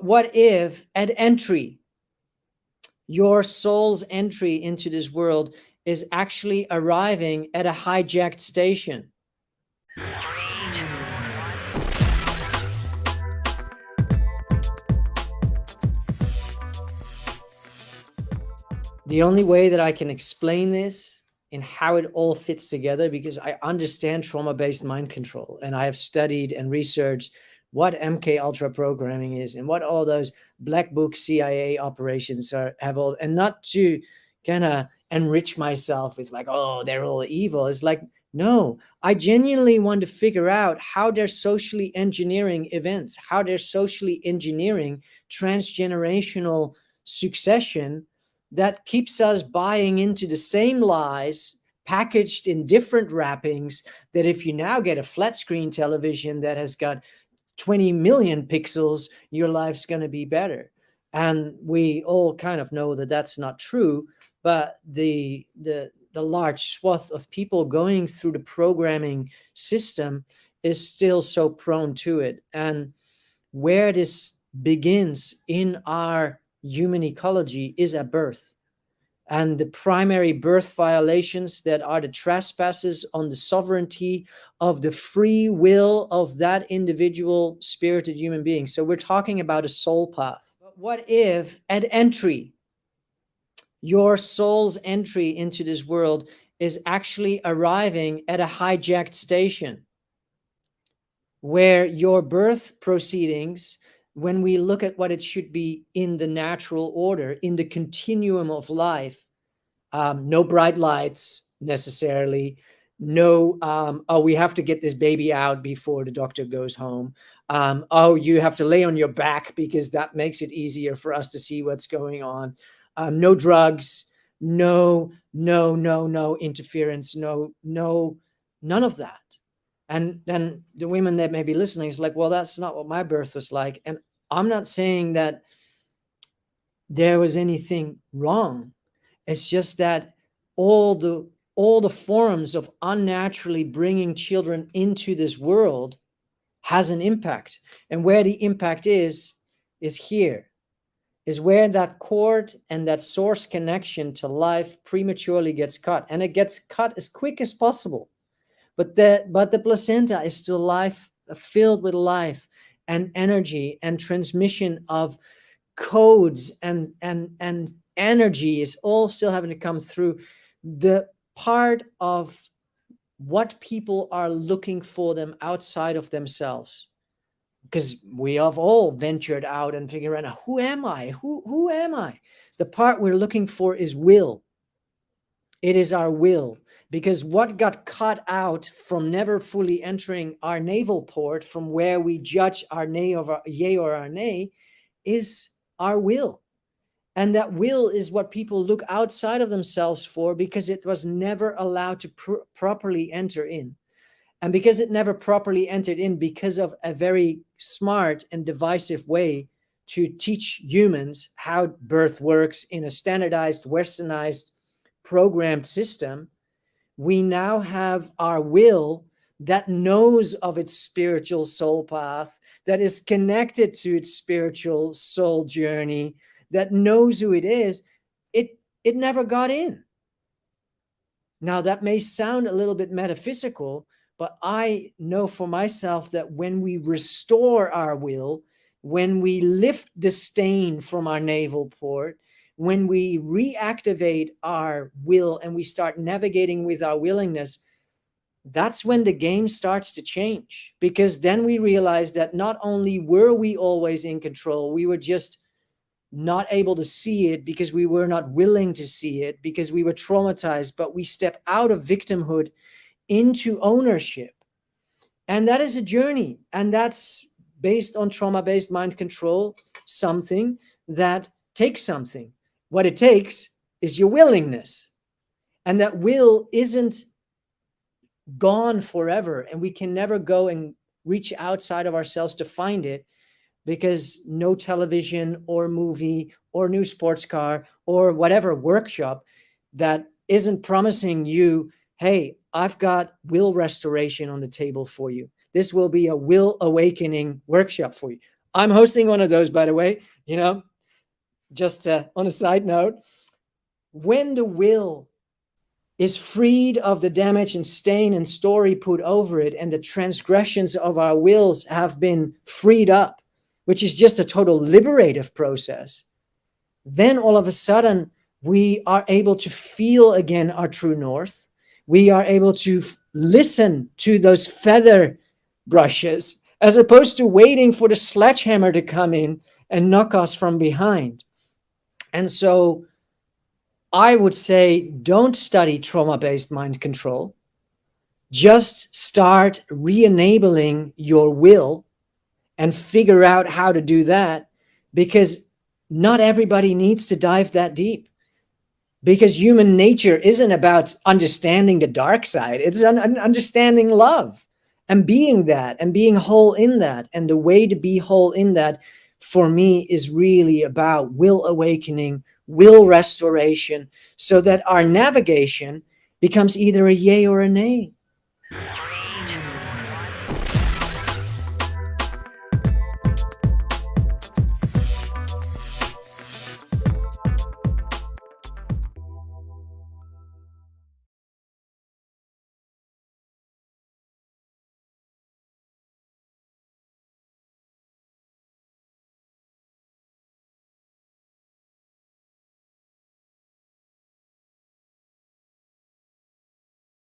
What if at entry, your soul's entry into this world is actually arriving at a hijacked station? The only way that I can explain this and how it all fits together, because I understand trauma-based mind control and I have studied and researched what MK Ultra programming is and what all those black book CIA operations have all, and not to kind of enrich myself with like, oh, they're all evil. It's like, no, I genuinely want to figure out how they're socially engineering events, how they're socially engineering transgenerational succession that keeps us buying into the same lies packaged in different wrappings, that if you now get a flat screen television that has got 20 million pixels, your life's going to be better. And we all kind of know that that's not true, but the large swath of people going through the programming system is still so prone to it. And where this begins in our human ecology is at birth. And the primary birth violations that are the trespasses on the sovereignty of the free will of that individual spirited human being. So we're talking about a soul path. But what if at entry, your soul's entry into this world is actually arriving at a hijacked station, where your birth proceedings, when we look at what it should be in the natural order, in the continuum of life, no bright lights necessarily, no, oh, we have to get this baby out before the doctor goes home. Oh, you have to lay on your back because that makes it easier for us to see what's going on. No drugs, no interference, none of that. And then the women that may be listening is like, well, that's not what my birth was like. And I'm not saying that there was anything wrong. It's just that all the forms of unnaturally bringing children into this world has an impact. And where the impact is here, is where that cord and that source connection to life prematurely gets cut. And it gets cut as quick as possible. But the placenta is still life, filled with life and energy and transmission of codes and energy is all still having to come through. The part of what people are looking for them outside of themselves, because we have all ventured out and figured out, who am I? Who am I? The part we're looking for is will. It is our will. Because what got cut out from never fully entering our navel port, from where we judge our yay or our nay, is our will. And that will is what people look outside of themselves for, because it was never allowed to properly enter in. And because it never properly entered in, because of a very smart and divisive way to teach humans how birth works in a standardized, westernized, programmed system, we now have our will that knows of its spiritual soul path, that is connected to its spiritual soul journey, that knows who it is. It never got in. Now, that may sound a little bit metaphysical, but I know for myself that when we restore our will, when we lift the stain from our navel port, when we reactivate our will and we start navigating with our willingness, that's when the game starts to change. Because then we realize that not only were we always in control, we were just not able to see it because we were not willing to see it, because we were traumatized, but we step out of victimhood into ownership. And that is a journey. And that's based on trauma-based mind control, something that takes something. What it takes is your willingness. And that will isn't gone forever. And we can never go and reach outside of ourselves to find it, because no television or movie or new sports car or whatever workshop that isn't promising you, hey, I've got will restoration on the table for you. This will be a will awakening workshop for you. I'm hosting one of those, by the way, just on a side note. When the will is freed of the damage and stain and story put over it, and the transgressions of our wills have been freed up, which is just a total liberative process, then all of a sudden we are able to feel again our true north. We are able to listen to those feather brushes, as opposed to waiting for the sledgehammer to come in and knock us from behind. And so I would say, don't study trauma-based mind control. Just start re-enabling your will and figure out how to do that, because not everybody needs to dive that deep. Because human nature isn't about understanding the dark side. It's understanding love and being that and being whole in that. And the way to be whole in that, for me, is really about will awakening, will restoration, so that our navigation becomes either a yay or a nay.